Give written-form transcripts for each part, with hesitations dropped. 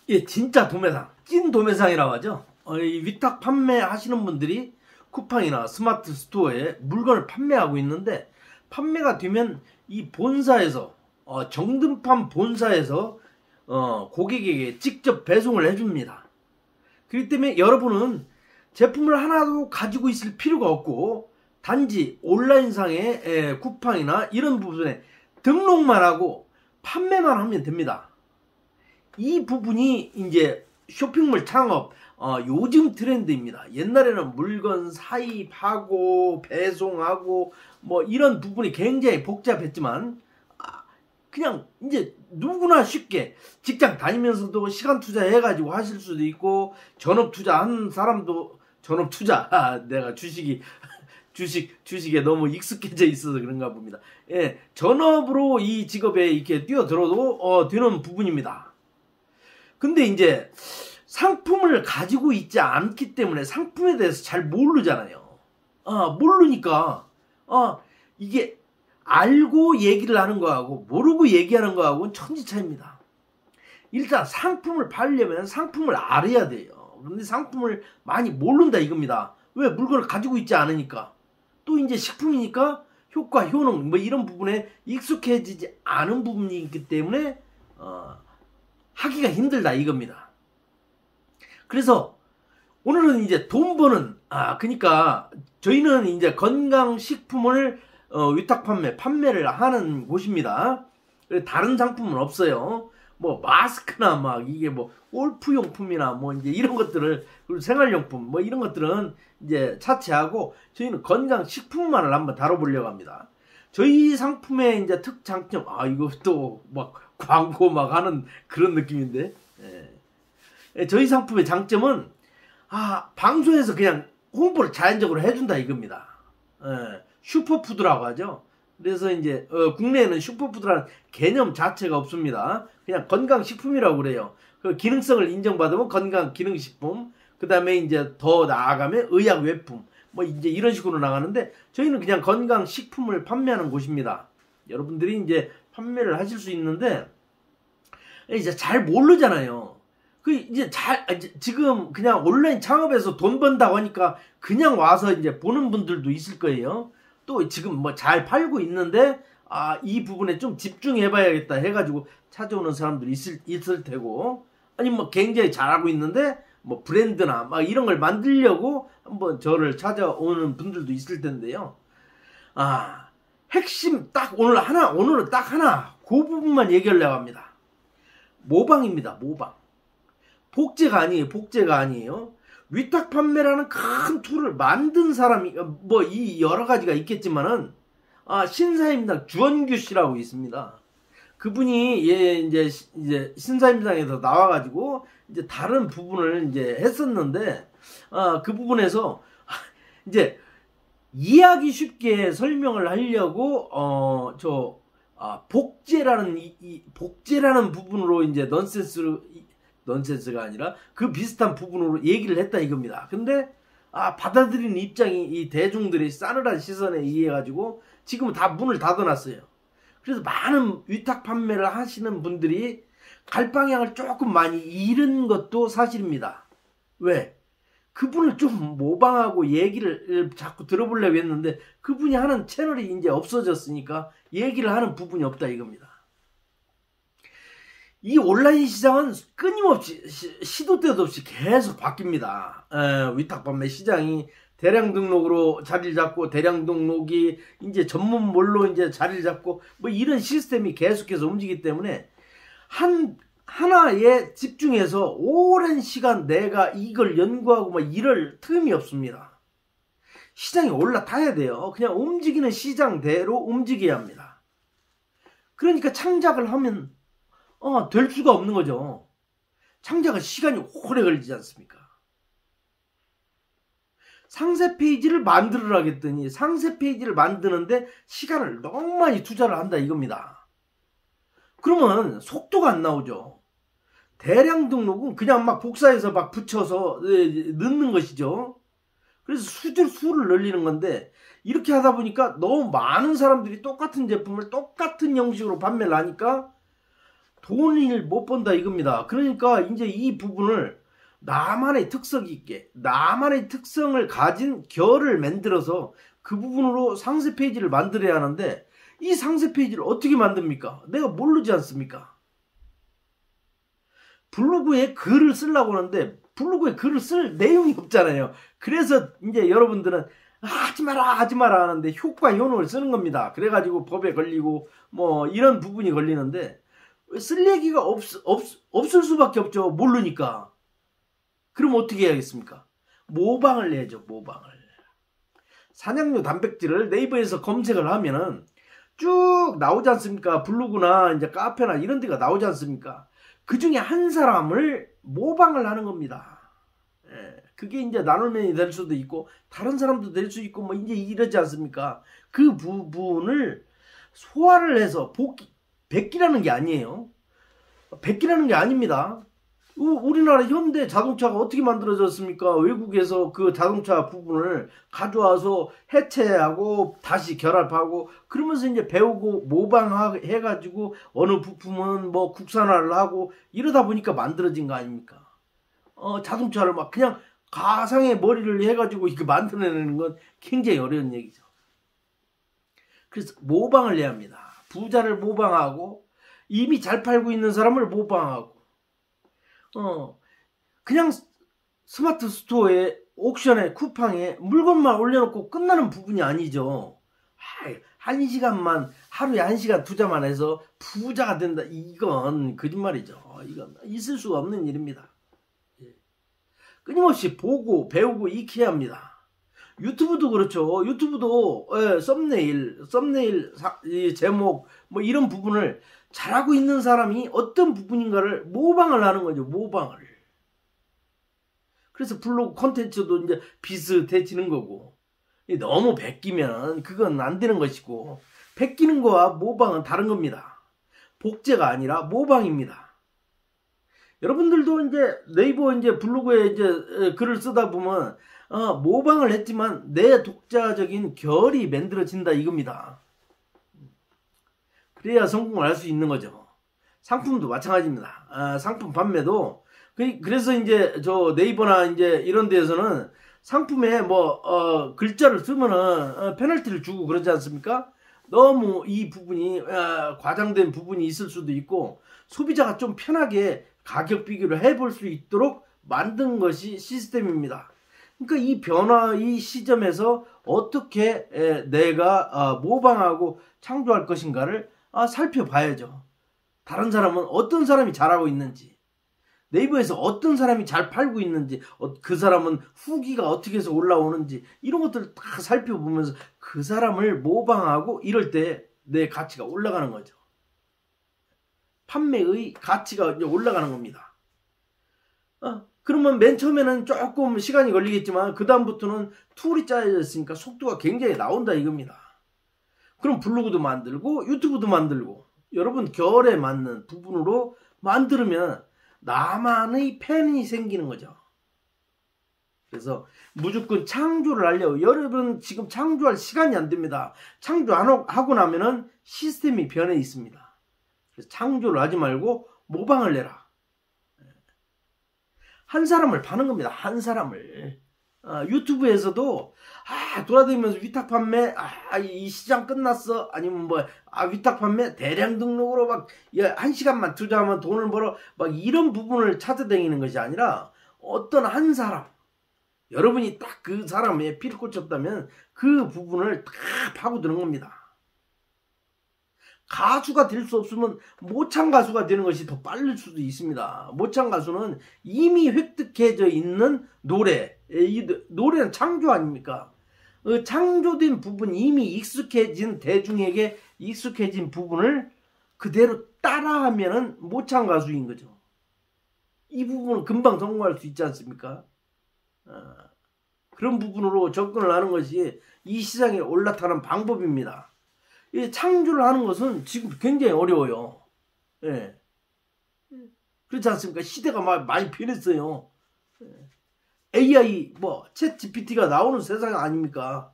예, 진짜 도매상, 찐 도매상이라고 하죠. 이 위탁 판매하시는 분들이 쿠팡이나 스마트 스토어에 물건을 판매하고 있는데, 판매가 되면 이 본사에서 정든판 본사에서 고객에게 직접 배송을 해줍니다. 그렇기 때문에 여러분은 제품을 하나도 가지고 있을 필요가 없고, 단지 온라인상의 쿠팡이나 이런 부분에 등록만 하고 판매만 하면 됩니다. 이 부분이 이제 쇼핑몰 창업 요즘 트렌드입니다. 옛날에는 물건 사입하고 배송하고 뭐 이런 부분이 굉장히 복잡했지만, 그냥 이제 누구나 쉽게 직장 다니면서도 시간 투자해가지고 하실 수도 있고, 전업 투자한 사람도 전업 투자 내가 주식에 너무 익숙해져 있어서 그런가 봅니다. 예, 전업으로 이 직업에 이렇게 뛰어들어도 되는 부분입니다. 근데 이제 상품을 가지고 있지 않기 때문에 상품에 대해서 잘 모르잖아요. 모르니까 이게 알고 얘기를 하는 거하고 모르고 얘기하는 거하고는 천지차이입니다. 일단 상품을 팔려면 상품을 알아야 돼요. 그런데 상품을 많이 모른다 이겁니다. 왜? 물건을 가지고 있지 않으니까. 또 이제 식품이니까 효과, 효능 뭐 이런 부분에 익숙해지지 않은 부분이 있기 때문에 하기가 힘들다 이겁니다. 그래서 오늘은 이제 돈 버는, 그러니까 저희는 이제 건강식품을 위탁 판매를 하는 곳입니다. 다른 상품은 없어요. 뭐 마스크나 막 이게 뭐 골프용품이나 뭐 이제 이런 것들을, 그리고 생활용품 뭐 이런 것들은 이제 차치하고 저희는 건강식품만을 한번 다뤄보려고 합니다. 저희 상품의 이제 특장점, 이것도 막 광고 막 하는 그런 느낌인데, 저희 상품의 장점은 방송에서 그냥 홍보를 자연적으로 해준다 이겁니다. 슈퍼푸드라고 하죠. 그래서 이제 국내에는 슈퍼푸드라는 개념 자체가 없습니다. 그냥 건강식품이라고 그래요. 그 기능성을 인정받으면 건강 기능식품, 그 다음에 이제 더 나아가면 의약 외품, 뭐 이제 이런 식으로 나가는데, 저희는 그냥 건강식품을 판매하는 곳입니다. 여러분들이 이제 판매를 하실 수 있는데, 이제 잘 모르잖아요. 지금 그냥 온라인 창업에서 돈 번다고 하니까 그냥 와서 이제 보는 분들도 있을 거예요. 또 지금 뭐 잘 팔고 있는데, 이 부분에 좀 집중해봐야겠다 해가지고 찾아오는 사람들이 있을 테고, 아니 뭐 굉장히 잘하고 있는데 뭐 브랜드나 막 이런 걸 만들려고 한번 저를 찾아오는 분들도 있을 텐데요. 핵심 오늘은 딱 하나, 그 부분만 얘기하려고 합니다. 모방입니다. 모방. 복제가 아니에요. 위탁 판매라는 큰 툴을 만든 사람이 뭐 이 여러 가지가 있겠지만은, 신사임당 주원규 씨라고 있습니다. 그분이 이제 신사임당에서 나와가지고 이제 다른 부분을 이제 했었는데, 그 부분에서 이제 이해하기 쉽게 설명을 하려고 복제라는 복제라는 부분으로 이제 넌센스가 아니라 그 비슷한 부분으로 얘기를 했다 이겁니다. 근데 받아들이는 입장이 이 대중들이 싸늘한 시선에 의해가지고 지금은 다 문을 닫아놨어요. 그래서 많은 위탁 판매를 하시는 분들이 갈 방향을 조금 많이 잃은 것도 사실입니다. 왜? 그분을 좀 모방하고 얘기를 자꾸 들어보려고 했는데, 그분이 하는 채널이 이제 없어졌으니까 얘기를 하는 부분이 없다 이겁니다. 이 온라인 시장은 끊임없이 시도 때도 없이 계속 바뀝니다. 위탁 판매 시장이 대량 등록으로 자리를 잡고, 대량 등록이 이제 전문몰로 이제 자리를 잡고, 뭐 이런 시스템이 계속해서 움직이기 때문에 하나에 집중해서 오랜 시간 내가 이걸 연구하고 막 이럴 틈이 없습니다. 시장이 올라타야 돼요. 그냥 움직이는 시장대로 움직여야 합니다. 그러니까 창작을 하면 될 수가 없는 거죠. 창작은 시간이 오래 걸리지 않습니까? 상세 페이지를 만들으라고 했더니 상세 페이지를 만드는데 시간을 너무 많이 투자를 한다 이겁니다. 그러면 속도가 안 나오죠. 대량 등록은 그냥 막 복사해서 막 붙여서 넣는 것이죠. 그래서 수를 늘리는 건데, 이렇게 하다 보니까 너무 많은 사람들이 똑같은 제품을 똑같은 형식으로 판매를 하니까 돈을 못 번다 이겁니다. 그러니까 이제 이 부분을 나만의 특색 있게, 나만의 특성을 가진 결을 만들어서 그 부분으로 상세 페이지를 만들어야 하는데, 이 상세 페이지를 어떻게 만듭니까? 내가 모르지 않습니까? 블로그에 글을 쓰려고 하는데 블로그에 글을 쓸 내용이 없잖아요. 그래서 이제 여러분들은 하지 마라 하는데 효과 효능을 쓰는 겁니다. 그래가지고 법에 걸리고 뭐 이런 부분이 걸리는데, 쓸 얘기가 없을 수밖에 없죠. 모르니까. 그럼 어떻게 해야겠습니까? 모방을 해야죠. 모방을. 사냥류 단백질을 네이버에서 검색을 하면은 쭉 나오지 않습니까? 블로그나 이제 카페나 이런 데가 나오지 않습니까? 그 중에 한 사람을 모방을 하는 겁니다. 예, 그게 이제 나눔면이 될 수도 있고 다른 사람도 될 수 있고 뭐 이제 이러지 않습니까? 그 부분을 소화를 해서 베끼라는 게 아니에요. 베끼라는 게 아닙니다. 우리나라 현대 자동차가 어떻게 만들어졌습니까? 외국에서 그 자동차 부분을 가져와서 해체하고 다시 결합하고 그러면서 이제 배우고 모방해가지고 어느 부품은 뭐 국산화를 하고 이러다 보니까 만들어진 거 아닙니까? 자동차를 막 그냥 가상의 머리를 해가지고 이렇게 만들어내는 건 굉장히 어려운 얘기죠. 그래서 모방을 해야 합니다. 부자를 모방하고 이미 잘 팔고 있는 사람을 모방하고 그냥 스마트 스토어에 옥션에 쿠팡에 물건만 올려놓고 끝나는 부분이 아니죠. 한 시간만 하루에 1시간 투자만 해서 부자가 된다. 이건 거짓말이죠. 이건 있을 수가 없는 일입니다. 끊임없이 보고 배우고 익혀야 합니다. 유튜브도 그렇죠. 유튜브도 썸네일 제목 뭐 이런 부분을 잘하고 있는 사람이 어떤 부분인가를 모방을 하는 거죠. 모방을. 그래서 블로그 콘텐츠도 이제 비슷해지는 거고, 너무 베끼면 그건 안 되는 것이고, 베끼는 거와 모방은 다른 겁니다. 복제가 아니라 모방입니다. 여러분들도 이제 네이버 이제 블로그에 이제 글을 쓰다 보면 모방을 했지만 내 독자적인 결이 만들어진다 이겁니다. 그래야 성공을 할 수 있는 거죠. 상품도 마찬가지입니다. 상품 판매도 그래서 이제 저 네이버나 이제 이런 데에서는 상품에 뭐 글자를 쓰면은 페널티를 주고 그러지 않습니까? 너무 이 부분이 과장된 부분이 있을 수도 있고 소비자가 좀 편하게 가격 비교를 해볼 수 있도록 만든 것이 시스템입니다. 그러니까 이 변화, 이 시점에서 어떻게 내가 모방하고 창조할 것인가를 살펴봐야죠. 다른 사람은 어떤 사람이 잘하고 있는지, 네이버에서 어떤 사람이 잘 팔고 있는지, 그 사람은 후기가 어떻게 해서 올라오는지 이런 것들을 다 살펴보면서 그 사람을 모방하고 이럴 때 내 가치가 올라가는 거죠. 판매의 가치가 이제 올라가는 겁니다. 그러면 맨 처음에는 조금 시간이 걸리겠지만 그 다음부터는 툴이 짜여져 있으니까 속도가 굉장히 나온다 이겁니다. 그럼 블로그도 만들고 유튜브도 만들고 여러분 결에 맞는 부분으로 만들면 나만의 팬이 생기는 거죠. 그래서 무조건 창조를 하려고, 여러분 지금 창조할 시간이 안 됩니다. 창조하고 나면은 시스템이 변해 있습니다. 그래서 창조를 하지 말고 모방을 내라. 한 사람을 파는 겁니다. 한 사람을. 유튜브에서도 돌아다니면서 위탁 판매, 이 시장 끝났어, 아니면 뭐 위탁 판매 대량 등록으로 막 1시간만 투자하면 돈을 벌어, 막 이런 부분을 찾아다니는 것이 아니라 어떤 한 사람, 여러분이 딱 그 사람에 피를 꽂혔다면 그 부분을 다 파고드는 겁니다. 가수가 될 수 없으면 모창 가수가 되는 것이 더 빠를 수도 있습니다. 모창 가수는 이미 획득해져 있는 노래, 이 노래는 창조 아닙니까? 창조된 부분, 이미 익숙해진 대중에게 익숙해진 부분을 그대로 따라하면은 모창 가수인 거죠. 이 부분은 금방 성공할 수 있지 않습니까? 그런 부분으로 접근을 하는 것이 이 시장에 올라타는 방법입니다. 이 창조를 하는 것은 지금 굉장히 어려워요. 예. 그렇지 않습니까? 시대가 많이 변했어요. AI, 챗 GPT가 나오는 세상 아닙니까?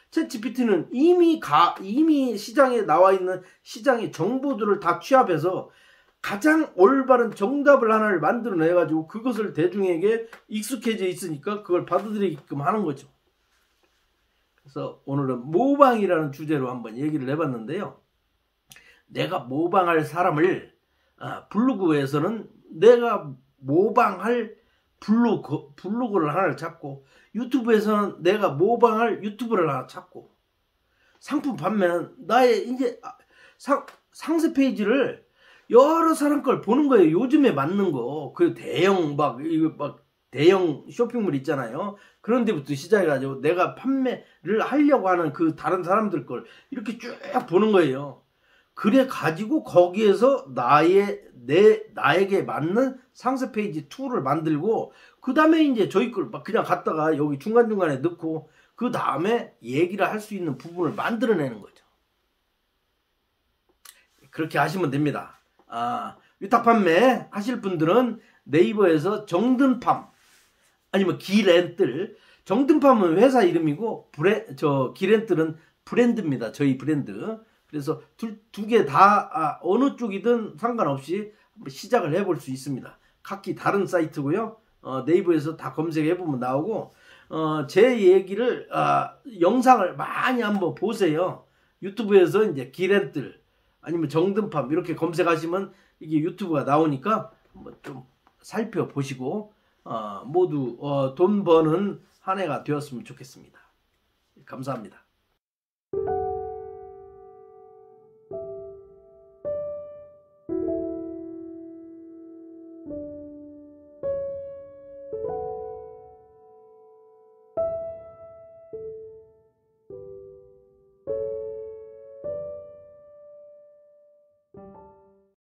챗 GPT는 이미 시장에 나와 있는 시장의 정보들을 다 취합해서 가장 올바른 정답을 하나를 만들어내 가지고 그것을 대중에게 익숙해져 있으니까 그걸 받아들이게끔 하는 거죠. 그래서 오늘은 모방이라는 주제로 한번 얘기를 해봤는데요. 내가 모방할 사람을 블로그에서는 내가 모방할 블로그를 하나를 찾고, 유튜브에서는 내가 모방할 유튜브를 하나 찾고, 상품 판매는 나의 이제 상세 페이지를 여러 사람 걸 보는 거예요. 요즘에 맞는 거. 그 대형 대형 쇼핑몰 있잖아요. 그런 데부터 시작해가지고 내가 판매를 하려고 하는 그 다른 사람들 걸 이렇게 쭉 보는 거예요. 그래 가지고 거기에서 나에게 맞는 상세 페이지 2를 만들고, 그 다음에 이제 저희 걸 막 그냥 갖다가 여기 중간중간에 넣고, 그 다음에 얘기를 할 수 있는 부분을 만들어내는 거죠. 그렇게 하시면 됩니다. 위탁 판매 하실 분들은 네이버에서 정든팜 아니면 기렌뜰, 정든팜은 회사 이름이고 기렌뜰은 브랜드입니다. 저희 브랜드. 그래서 두 개 다 어느 쪽이든 상관없이 한번 시작을 해볼 수 있습니다. 각기 다른 사이트고요. 네이버에서 다 검색해보면 나오고, 제 얘기를 영상을 많이 한번 보세요. 유튜브에서 이제 기렌뜰 아니면 정든팜 이렇게 검색하시면 이게 유튜브가 나오니까 한번 좀 살펴보시고 모두 돈 버는 한 해가 되었으면 좋겠습니다. 감사합니다.